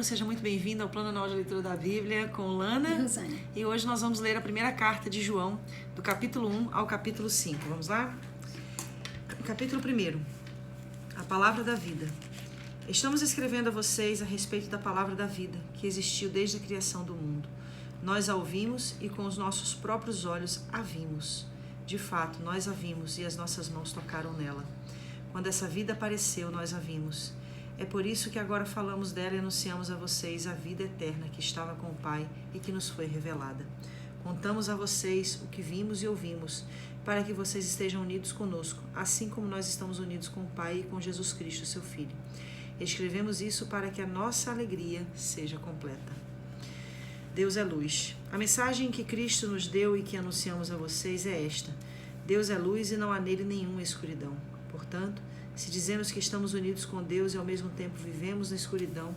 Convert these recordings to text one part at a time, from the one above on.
Débora, seja muito bem-vinda ao Plano Anual de Leitura da Bíblia com Lana e Rosânia. E hoje nós vamos ler a primeira carta de João, do capítulo 1 ao capítulo 5. Vamos lá? Capítulo 1, a Palavra da Vida. Estamos escrevendo a vocês a respeito da Palavra da Vida, que existiu desde a criação do mundo. Nós a ouvimos e com os nossos próprios olhos a vimos. De fato, nós a vimos e as nossas mãos tocaram nela. Quando essa vida apareceu, nós a vimos. É por isso que agora falamos dela e anunciamos a vocês a vida eterna que estava com o Pai e que nos foi revelada. Contamos a vocês o que vimos e ouvimos, para que vocês estejam unidos conosco, assim como nós estamos unidos com o Pai e com Jesus Cristo, seu Filho. Escrevemos isso para que a nossa alegria seja completa. Deus é luz. A mensagem que Cristo nos deu e que anunciamos a vocês é esta: Deus é luz e não há nele nenhuma escuridão. Portanto, se dizemos que estamos unidos com Deus e ao mesmo tempo vivemos na escuridão,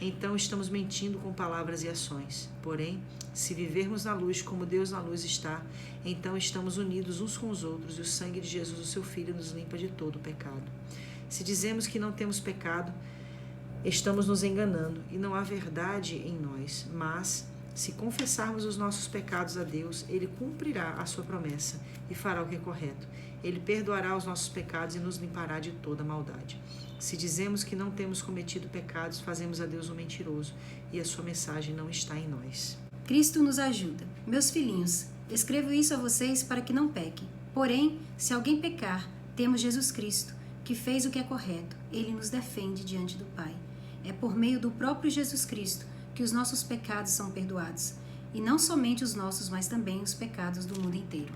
então estamos mentindo com palavras e ações. Porém, se vivermos na luz como Deus na luz está, então estamos unidos uns com os outros e o sangue de Jesus, o seu Filho, nos limpa de todo o pecado. Se dizemos que não temos pecado, estamos nos enganando e não há verdade em nós. Mas, se confessarmos os nossos pecados a Deus, Ele cumprirá a sua promessa e fará o que é correto. Ele perdoará os nossos pecados e nos limpará de toda maldade. Se dizemos que não temos cometido pecados, fazemos a Deus um mentiroso e a sua mensagem não está em nós. Cristo nos ajuda. Meus filhinhos, escrevo isso a vocês para que não pequem. Porém, se alguém pecar, temos Jesus Cristo, que fez o que é correto. Ele nos defende diante do Pai. É por meio do próprio Jesus Cristo que os nossos pecados são perdoados. E não somente os nossos, mas também os pecados do mundo inteiro.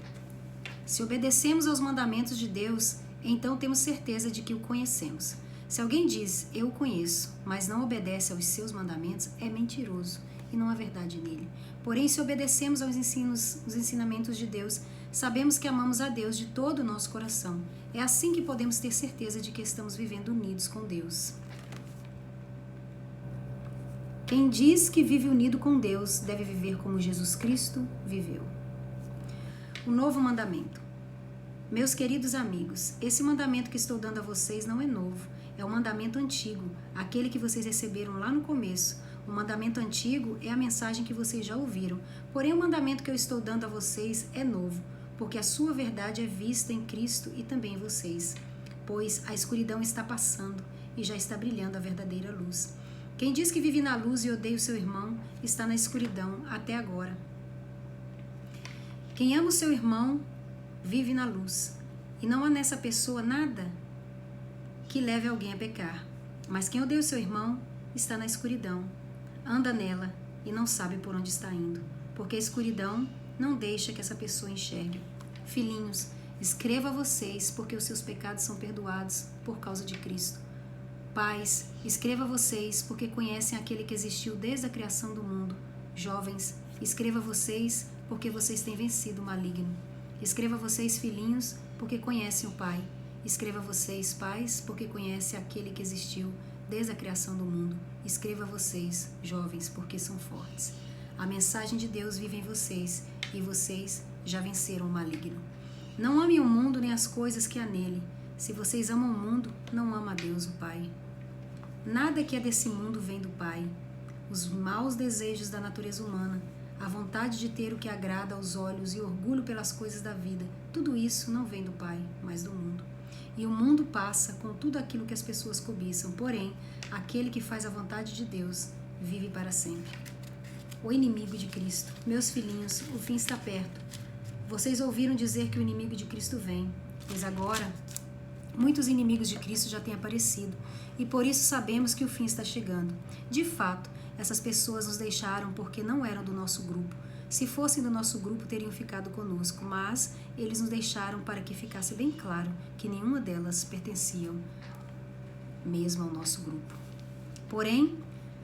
Se obedecemos aos mandamentos de Deus, então temos certeza de que o conhecemos. Se alguém diz, eu o conheço, mas não obedece aos seus mandamentos, é mentiroso e não há verdade nele. Porém, se obedecemos aos ensinamentos de Deus, sabemos que amamos a Deus de todo o nosso coração. É assim que podemos ter certeza de que estamos vivendo unidos com Deus. Quem diz que vive unido com Deus deve viver como Jesus Cristo viveu. O novo mandamento. Meus queridos amigos, esse mandamento que estou dando a vocês não é novo, é o mandamento antigo, aquele que vocês receberam lá no começo. O mandamento antigo é a mensagem que vocês já ouviram, porém o mandamento que eu estou dando a vocês é novo, porque a sua verdade é vista em Cristo e também em vocês, pois a escuridão está passando e já está brilhando a verdadeira luz. Quem diz que vive na luz e odeia o seu irmão está na escuridão até agora. Quem ama o seu irmão vive na luz, e não há nessa pessoa nada que leve alguém a pecar. Mas quem odeia o seu irmão está na escuridão, anda nela e não sabe por onde está indo, porque a escuridão não deixa que essa pessoa enxergue. Filhinhos, escrevo a vocês porque os seus pecados são perdoados por causa de Cristo. Pais, escreva a vocês porque conhecem aquele que existiu desde a criação do mundo. Jovens, escreva a vocês porque vocês têm vencido o maligno. Escreva a vocês, filhinhos, porque conhecem o Pai. Escreva a vocês, pais, porque conhecem aquele que existiu desde a criação do mundo. Escreva a vocês, jovens, porque são fortes. A mensagem de Deus vive em vocês e vocês já venceram o maligno. Não amem o mundo nem as coisas que há nele. Se vocês amam o mundo, não amam a Deus, o Pai. Nada que é desse mundo vem do Pai. Os maus desejos da natureza humana, a vontade de ter o que agrada aos olhos e orgulho pelas coisas da vida, tudo isso não vem do Pai, mas do mundo. E o mundo passa com tudo aquilo que as pessoas cobiçam, porém, aquele que faz a vontade de Deus vive para sempre. O inimigo de Cristo. Meus filhinhos, o fim está perto. Vocês ouviram dizer que o inimigo de Cristo vem, pois agora muitos inimigos de Cristo já têm aparecido, e por isso sabemos que o fim está chegando. De fato, essas pessoas nos deixaram porque não eram do nosso grupo. Se fossem do nosso grupo, teriam ficado conosco, mas eles nos deixaram para que ficasse bem claro que nenhuma delas pertenciam mesmo ao nosso grupo. Porém,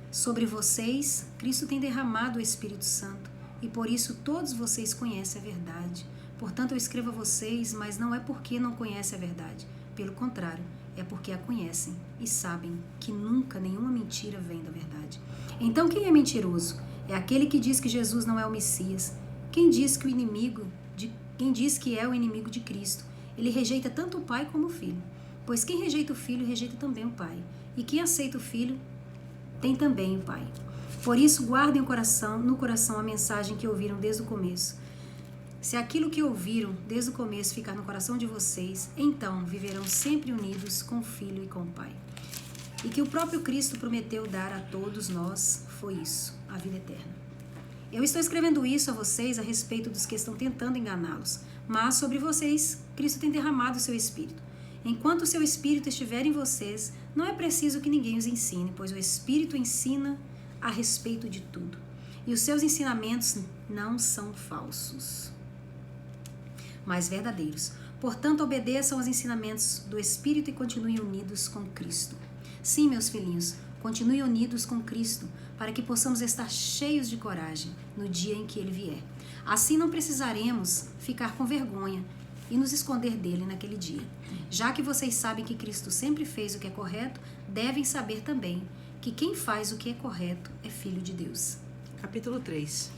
sobre vocês, Cristo tem derramado o Espírito Santo, e por isso todos vocês conhecem a verdade. Portanto, eu escrevo a vocês, mas não é porque não conhecem a verdade. Pelo contrário, é porque a conhecem e sabem que nunca nenhuma mentira vem da verdade. Então, quem é mentiroso? É aquele que diz que Jesus não é o Messias. Quem diz que é o inimigo de Cristo? Ele rejeita tanto o Pai como o Filho. Pois quem rejeita o Filho, rejeita também o Pai. E quem aceita o Filho, tem também o Pai. Por isso, guardem no coração a mensagem que ouviram desde o começo. Se aquilo que ouviram desde o começo ficar no coração de vocês, então viverão sempre unidos com o Filho e com o Pai. E que o próprio Cristo prometeu dar a todos nós foi isso, a vida eterna. Eu estou escrevendo isso a vocês a respeito dos que estão tentando enganá-los, mas sobre vocês, Cristo tem derramado o seu Espírito. Enquanto o seu Espírito estiver em vocês, não é preciso que ninguém os ensine, pois o Espírito ensina a respeito de tudo. E os seus ensinamentos não são falsos, mas verdadeiros. Portanto, obedeçam aos ensinamentos do Espírito e continuem unidos com Cristo. Sim, meus filhinhos, continuem unidos com Cristo, para que possamos estar cheios de coragem no dia em que Ele vier. Assim não precisaremos ficar com vergonha e nos esconder dele naquele dia. Já que vocês sabem que Cristo sempre fez o que é correto, devem saber também que quem faz o que é correto é filho de Deus. Capítulo 3.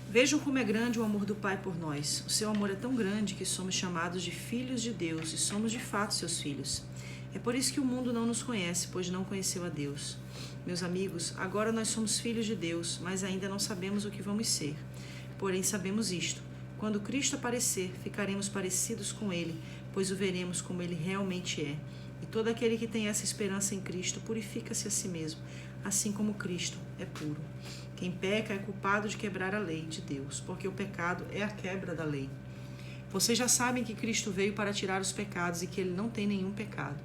Vejam como é grande o amor do Pai por nós. O seu amor é tão grande que somos chamados de filhos de Deus e somos de fato seus filhos. É por isso que o mundo não nos conhece, pois não conheceu a Deus. Meus amigos, agora nós somos filhos de Deus, mas ainda não sabemos o que vamos ser. Porém sabemos isto: quando Cristo aparecer, ficaremos parecidos com Ele, pois o veremos como Ele realmente é. E todo aquele que tem essa esperança em Cristo purifica-se a si mesmo, assim como Cristo é puro. Quem peca é culpado de quebrar a lei de Deus, porque o pecado é a quebra da lei. Vocês já sabem que Cristo veio para tirar os pecados e que Ele não tem nenhum pecado.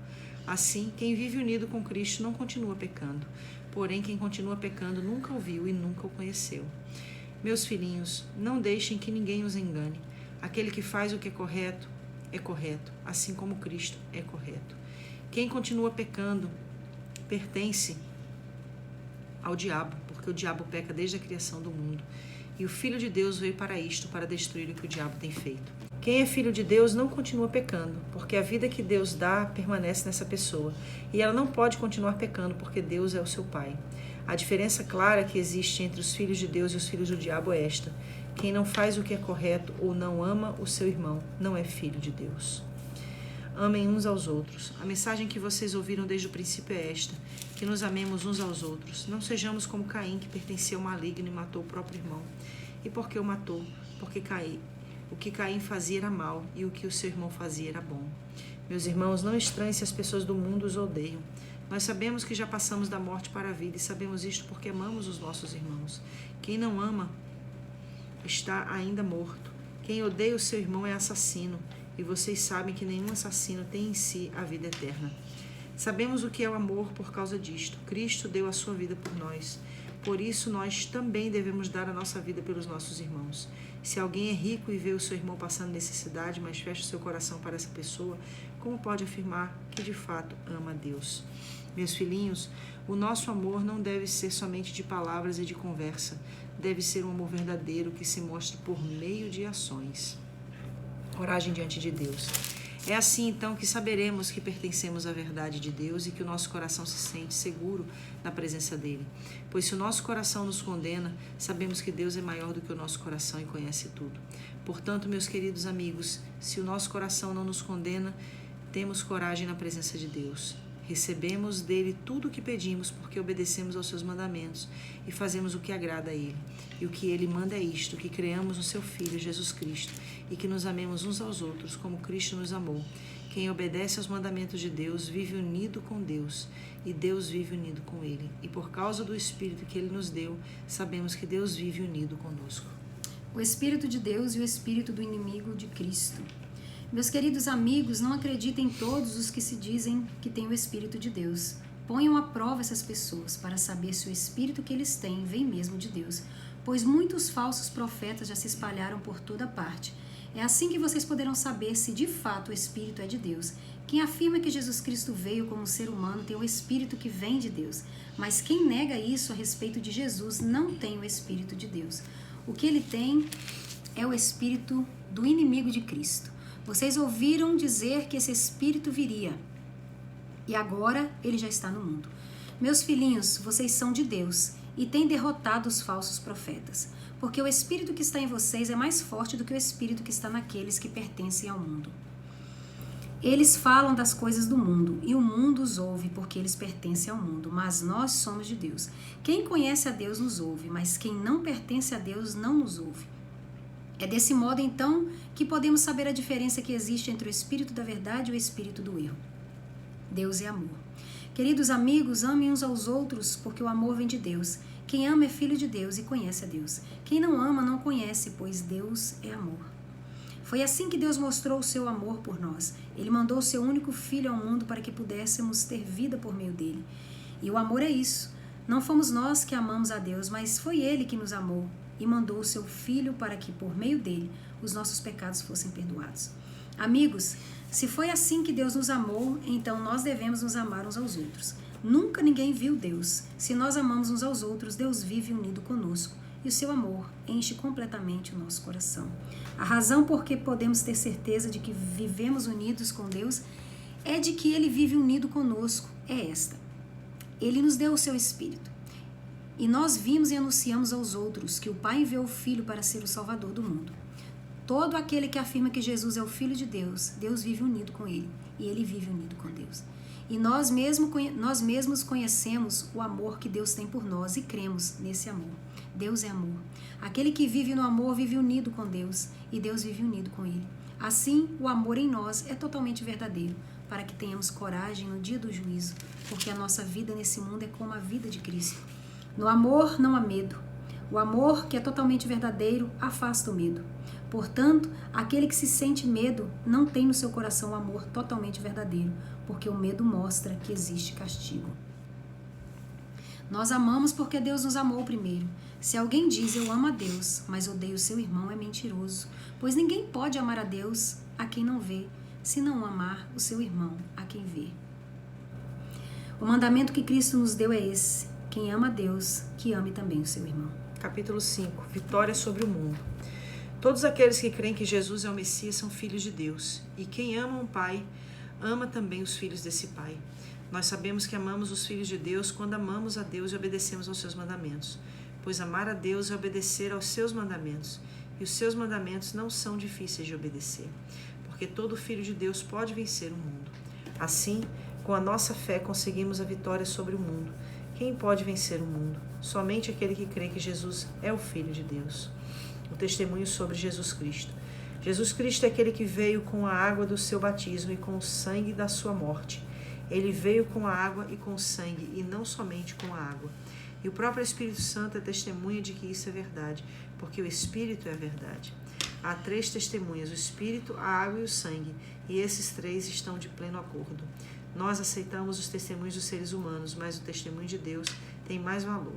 Assim, quem vive unido com Cristo não continua pecando. Porém, quem continua pecando nunca o viu e nunca o conheceu. Meus filhinhos, não deixem que ninguém os engane. Aquele que faz o que é correto, assim como Cristo é correto. Quem continua pecando pertence ao diabo, porque o diabo peca desde a criação do mundo. E o Filho de Deus veio para isto, para destruir o que o diabo tem feito. Quem é filho de Deus não continua pecando, porque a vida que Deus dá permanece nessa pessoa. E ela não pode continuar pecando, porque Deus é o seu Pai. A diferença clara que existe entre os filhos de Deus e os filhos do diabo é esta: quem não faz o que é correto ou não ama o seu irmão não é filho de Deus. Amem uns aos outros. A mensagem que vocês ouviram desde o princípio é esta: que nos amemos uns aos outros. Não sejamos como Caim, que pertencia ao maligno e matou o próprio irmão. E por que o matou? Porque o que Caim fazia era mal e o que o seu irmão fazia era bom. Meus irmãos, não estranhem se as pessoas do mundo os odeiam. Nós sabemos que já passamos da morte para a vida e sabemos isto porque amamos os nossos irmãos. Quem não ama está ainda morto. Quem odeia o seu irmão é assassino, e vocês sabem que nenhum assassino tem em si a vida eterna. Sabemos o que é o amor por causa disto. Cristo deu a sua vida por nós. Por isso, nós também devemos dar a nossa vida pelos nossos irmãos. Se alguém é rico e vê o seu irmão passando necessidade, mas fecha o seu coração para essa pessoa, como pode afirmar que de fato ama a Deus? Meus filhinhos, o nosso amor não deve ser somente de palavras e de conversa. Deve ser um amor verdadeiro que se mostra por meio de ações. Coragem diante de Deus. É assim, então, que saberemos que pertencemos à verdade de Deus e que o nosso coração se sente seguro na presença dele. Pois se o nosso coração nos condena, sabemos que Deus é maior do que o nosso coração e conhece tudo. Portanto, meus queridos amigos, se o nosso coração não nos condena, temos coragem na presença de Deus. Recebemos dele tudo o que pedimos, porque obedecemos aos seus mandamentos e fazemos o que agrada a ele. E o que ele manda é isto: que creamos no seu Filho, Jesus Cristo, e que nos amemos uns aos outros, como Cristo nos amou. Quem obedece aos mandamentos de Deus vive unido com Deus, e Deus vive unido com ele. E por causa do Espírito que ele nos deu, sabemos que Deus vive unido conosco. O Espírito de Deus e o Espírito do inimigo de Cristo. Meus queridos amigos, não acreditem em todos os que se dizem que têm o Espírito de Deus. Ponham à prova essas pessoas para saber se o Espírito que eles têm vem mesmo de Deus, pois muitos falsos profetas já se espalharam por toda parte. É assim que vocês poderão saber se de fato o Espírito é de Deus. Quem afirma que Jesus Cristo veio como ser humano tem o Espírito que vem de Deus, mas quem nega isso a respeito de Jesus não tem o Espírito de Deus. O que ele tem é o Espírito do inimigo de Cristo. Vocês ouviram dizer que esse Espírito viria, e agora ele já está no mundo. Meus filhinhos, vocês são de Deus e têm derrotado os falsos profetas, porque o Espírito que está em vocês é mais forte do que o Espírito que está naqueles que pertencem ao mundo. Eles falam das coisas do mundo, e o mundo os ouve, porque eles pertencem ao mundo, mas nós somos de Deus. Quem conhece a Deus nos ouve, mas quem não pertence a Deus não nos ouve. É desse modo, então, que podemos saber a diferença que existe entre o espírito da verdade e o espírito do erro. Deus é amor. Queridos amigos, amem uns aos outros, porque o amor vem de Deus. Quem ama é filho de Deus e conhece a Deus. Quem não ama não conhece, pois Deus é amor. Foi assim que Deus mostrou o seu amor por nós. Ele mandou o seu único filho ao mundo para que pudéssemos ter vida por meio dele. E o amor é isso. Não fomos nós que amamos a Deus, mas foi ele que nos amou e mandou o seu filho para que, por meio dele, os nossos pecados fossem perdoados. Amigos, se foi assim que Deus nos amou, então nós devemos nos amar uns aos outros. Nunca ninguém viu Deus. Se nós amamos uns aos outros, Deus vive unido conosco e o seu amor enche completamente o nosso coração. A razão por que podemos ter certeza de que vivemos unidos com Deus é de que Ele vive unido conosco. É esta. Ele nos deu o seu Espírito. E nós vimos e anunciamos aos outros que o Pai enviou o Filho para ser o Salvador do mundo. Todo aquele que afirma que Jesus é o Filho de Deus, Deus vive unido com Ele. E Ele vive unido com Deus. E nós mesmos conhecemos o amor que Deus tem por nós e cremos nesse amor. Deus é amor. Aquele que vive no amor vive unido com Deus e Deus vive unido com Ele. Assim, o amor em nós é totalmente verdadeiro, para que tenhamos coragem no dia do juízo, porque a nossa vida nesse mundo é como a vida de Cristo. No amor não há medo. O amor, que é totalmente verdadeiro, afasta o medo. Portanto, aquele que se sente medo não tem no seu coração o amor totalmente verdadeiro, porque o medo mostra que existe castigo. Nós amamos porque Deus nos amou primeiro. Se alguém diz eu amo a Deus, mas odeio seu irmão, é mentiroso, pois ninguém pode amar a Deus a quem não vê, se não amar o seu irmão a quem vê. O mandamento que Cristo nos deu é esse: quem ama a Deus, que ame também o seu irmão. Capítulo 5. Vitória sobre o mundo. Todos aqueles que creem que Jesus é o Messias são filhos de Deus, e quem ama um pai, ama também os filhos desse pai. Nós sabemos que amamos os filhos de Deus quando amamos a Deus e obedecemos aos seus mandamentos, pois amar a Deus é obedecer aos seus mandamentos, e os seus mandamentos não são difíceis de obedecer, porque todo filho de Deus pode vencer o mundo. Assim, com a nossa fé conseguimos a vitória sobre o mundo. Quem pode vencer o mundo? Somente aquele que crê que Jesus é o Filho de Deus. O testemunho sobre Jesus Cristo. Jesus Cristo é aquele que veio com a água do seu batismo e com o sangue da sua morte. Ele veio com a água e com o sangue, e não somente com a água. E o próprio Espírito Santo é testemunha de que isso é verdade, porque o Espírito é a verdade. Há 3 testemunhas, o Espírito, a água e o sangue, e esses 3 estão de pleno acordo. Nós aceitamos os testemunhos dos seres humanos, mas o testemunho de Deus tem mais valor.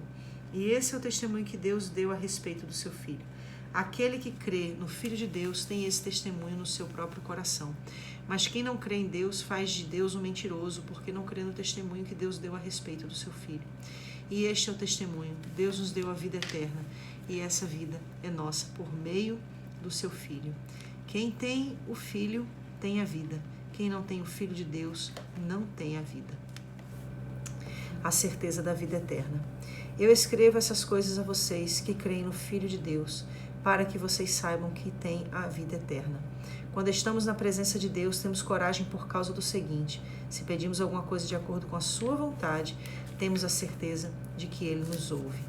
E esse é o testemunho que Deus deu a respeito do seu Filho. Aquele que crê no Filho de Deus tem esse testemunho no seu próprio coração. Mas quem não crê em Deus faz de Deus um mentiroso, porque não crê no testemunho que Deus deu a respeito do seu Filho. E este é o testemunho: Deus nos deu a vida eterna, e essa vida é nossa por meio do seu Filho. Quem tem o Filho tem a vida. Quem não tem o Filho de Deus não tem a vida. A certeza da vida eterna. Eu escrevo essas coisas a vocês que creem no Filho de Deus, para que vocês saibam que têm a vida eterna. Quando estamos na presença de Deus, temos coragem por causa do seguinte: se pedimos alguma coisa de acordo com a sua vontade, temos a certeza de que Ele nos ouve.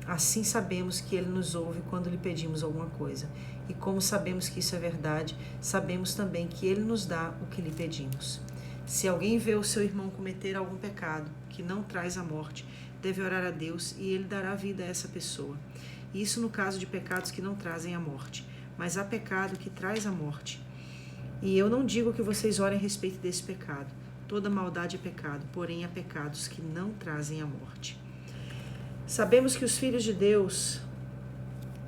Assim sabemos que Ele nos ouve quando lhe pedimos alguma coisa. E como sabemos que isso é verdade, sabemos também que Ele nos dá o que lhe pedimos. Se alguém vê o seu irmão cometer algum pecado que não traz a morte, deve orar a Deus e Ele dará vida a essa pessoa. Isso no caso de pecados que não trazem a morte. Mas há pecado que traz a morte. E eu não digo que vocês orem a respeito desse pecado. Toda maldade é pecado, porém há pecados que não trazem a morte. Sabemos que os filhos de Deus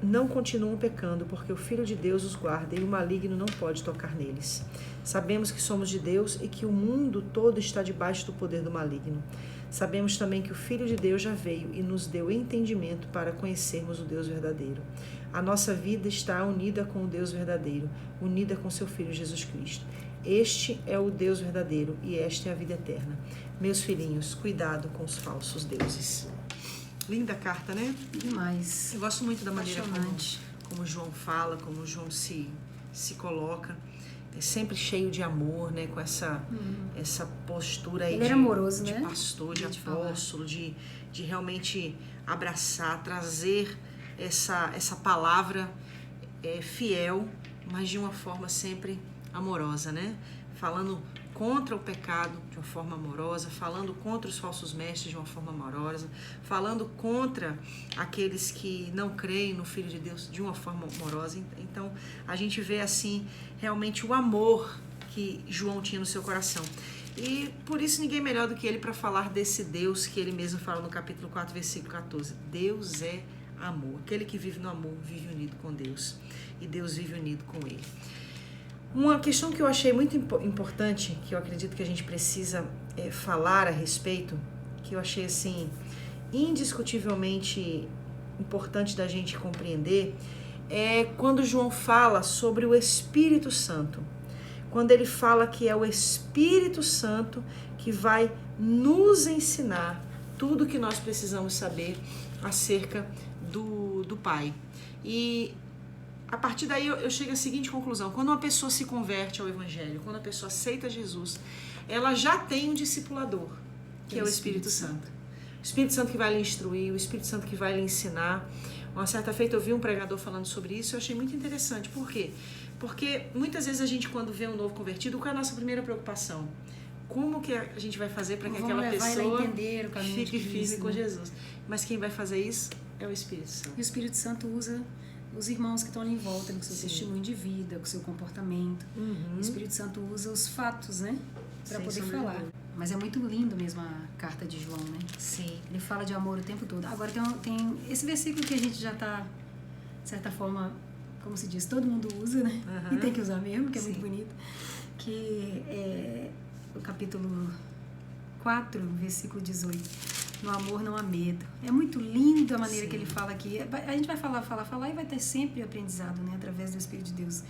não continuam pecando, porque o Filho de Deus os guarda e o maligno não pode tocar neles. Sabemos que somos de Deus e que o mundo todo está debaixo do poder do maligno. Sabemos também que o Filho de Deus já veio e nos deu entendimento para conhecermos o Deus verdadeiro. A nossa vida está unida com o Deus verdadeiro, unida com seu Filho Jesus Cristo. Este é o Deus verdadeiro e esta é a vida eterna. Meus filhinhos, cuidado com os falsos deuses. Linda carta, né? Demais. Eu gosto muito da maneira como João fala, como João se coloca. sempre cheio de amor, né? Com essa postura aí Ele era amoroso, de né? pastor, de apóstolo, de realmente abraçar, trazer essa palavra fiel, mas de uma forma sempre amorosa, né? Falando contra o pecado de uma forma amorosa, falando contra os falsos mestres de uma forma amorosa, falando contra aqueles que não creem no Filho de Deus de uma forma amorosa. Então, a gente vê assim realmente o amor que João tinha no seu coração. E por isso ninguém melhor do que ele para falar desse Deus que ele mesmo fala no capítulo 4, versículo 14. Deus é amor. Aquele que vive no amor vive unido com Deus. E Deus vive unido com ele. Uma questão que eu achei muito importante, que eu acredito que a gente precisa falar a respeito, que eu achei assim indiscutivelmente importante da gente compreender, é quando João fala sobre o Espírito Santo. Quando ele fala que é o Espírito Santo que vai nos ensinar tudo o que nós precisamos saber acerca do Pai. E a partir daí eu chego à seguinte conclusão: quando uma pessoa se converte ao Evangelho, quando a pessoa aceita Jesus, ela já tem um discipulador, que é o Espírito Santo. O Espírito Santo que vai lhe instruir, o Espírito Santo que vai lhe ensinar. Uma certa feita eu vi um pregador falando sobre isso e eu achei muito interessante. Por quê? Porque muitas vezes a gente, quando vê um novo convertido, qual é a nossa primeira preocupação? Como que a gente vai fazer para que aquela pessoa fique firme com Jesus? Mas quem vai fazer isso é o Espírito Santo. E o Espírito Santo usa os irmãos que estão ali em volta, com o seu testemunho de vida, com o seu comportamento. O Espírito Santo usa os fatos, né? Para poder falar. Mas é muito lindo mesmo a carta de João, né? Sim. Ele fala de amor o tempo todo. Agora tem esse versículo que a gente já está, de certa forma, como se diz, todo mundo usa, né? E tem que usar mesmo, que é muito bonito. Que é o capítulo 4, versículo 18. No amor não há medo. É muito lindo a maneira que ele fala aqui. A gente vai falar e vai ter sempre aprendizado, né? Através do Espírito de Deus.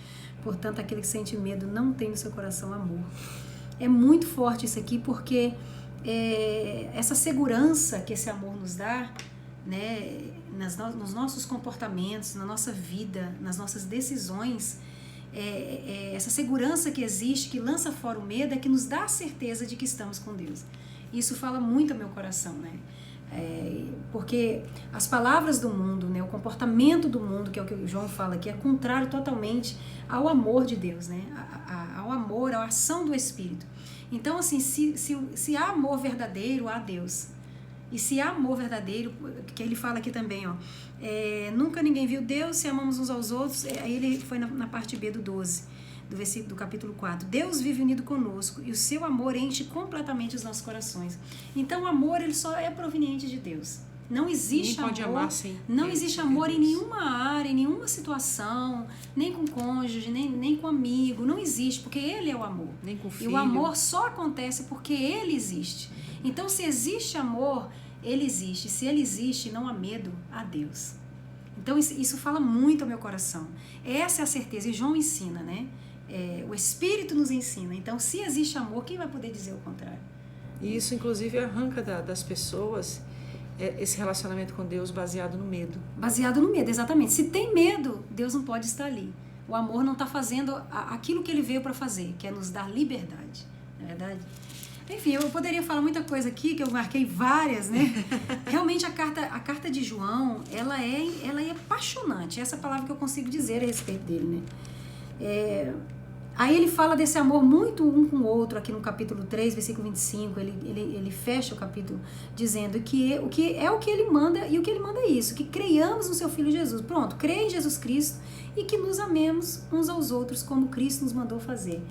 Portanto, aquele que sente medo não tem no seu coração amor. É muito forte isso aqui, porque essa segurança que esse amor nos dá, né? Nos nossos comportamentos, na nossa vida, nas nossas decisões, essa segurança que existe, que lança fora o medo, é que nos dá a certeza de que estamos com Deus. Isso fala muito ao meu coração, né? Porque as palavras do mundo, né, o comportamento do mundo, que é o que o João fala aqui, é contrário totalmente ao amor de Deus, né? Ao amor, à ação do Espírito. Então, assim, se há amor verdadeiro, há Deus. E se há amor verdadeiro, que ele fala aqui também, ó, nunca ninguém viu Deus, se amamos uns aos outros. Aí ele foi na parte B do 12. Do versículo do capítulo 4. Deus vive unido conosco e o seu amor enche completamente os nossos corações. Então o amor, ele só é proveniente de Deus. Não existe amor, não existe amor em nenhuma área, em nenhuma situação, nem com cônjuge, nem com amigo, não existe, porque ele é o amor. Nem com filho. E o amor só acontece porque ele existe. Então se existe amor, ele existe. Se ele existe, não há medo, há Deus. Então isso fala muito ao meu coração. Essa é a certeza, e João ensina, né? O Espírito nos ensina. Então, se existe amor, quem vai poder dizer o contrário? E isso, inclusive, arranca das pessoas esse relacionamento com Deus baseado no medo. Baseado no medo, exatamente. Se tem medo, Deus não pode estar ali. O amor não está fazendo aquilo que ele veio para fazer, que é nos dar liberdade. Não é verdade? Enfim, eu poderia falar muita coisa aqui, que eu marquei várias, né? Realmente, a carta de João, ela é apaixonante. Essa é a palavra que eu consigo dizer a respeito dele, né? Aí ele fala desse amor muito um com o outro, aqui no capítulo 3, versículo 25, ele fecha o capítulo dizendo que o que ele manda, e o que ele manda é isso, que creiamos no seu Filho Jesus. Pronto, creia em Jesus Cristo e que nos amemos uns aos outros como Cristo nos mandou fazer.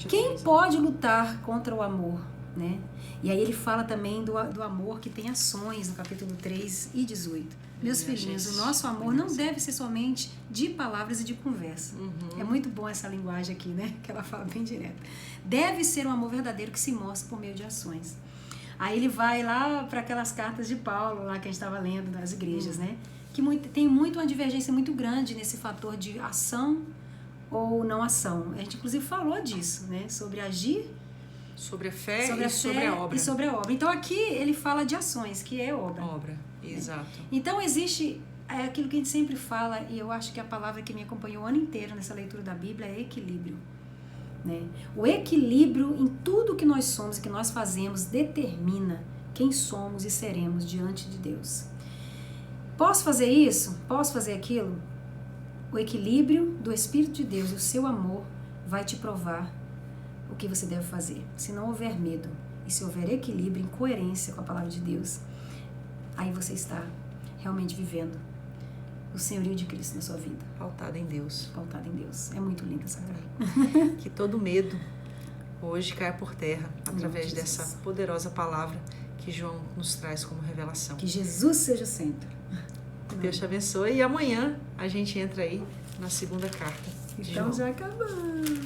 Quem pode lutar contra o amor, né? E aí ele fala também do amor que tem ações no capítulo 3 e 18. Meus filhinhos, o nosso amor não deve ser somente de palavras e de conversa. É muito bom essa linguagem aqui, né? Que ela fala bem direto. Deve ser um amor verdadeiro que se mostra por meio de ações. Aí ele vai lá para aquelas cartas de Paulo, lá que a gente estava lendo das igrejas, né? Que tem uma divergência muito grande nesse fator de ação ou não ação. A gente, inclusive, falou disso, né? Sobre agir, sobre a fé e sobre a obra. E sobre a obra. Então, aqui ele fala de ações, que é obra. Obra, exato. Então, existe aquilo que a gente sempre fala, e eu acho que a palavra que me acompanhou o ano inteiro nessa leitura da Bíblia é equilíbrio. né? O equilíbrio em tudo que nós somos e que nós fazemos determina quem somos e seremos diante de Deus. Posso fazer isso? Posso fazer aquilo? O equilíbrio do Espírito de Deus e o seu amor vai te provar o que você deve fazer. Se não houver medo e se houver equilíbrio, em coerência com a palavra de Deus, aí você está realmente vivendo o senhorio de Cristo na sua vida. Pautada em Deus. Pautada em Deus. É muito linda essa carta. Que todo medo hoje caia por terra através dessa poderosa palavra que João nos traz como revelação. Que Jesus seja o centro. Que Deus te abençoe. E amanhã a gente entra aí na segunda carta de João. Estamos já acabando.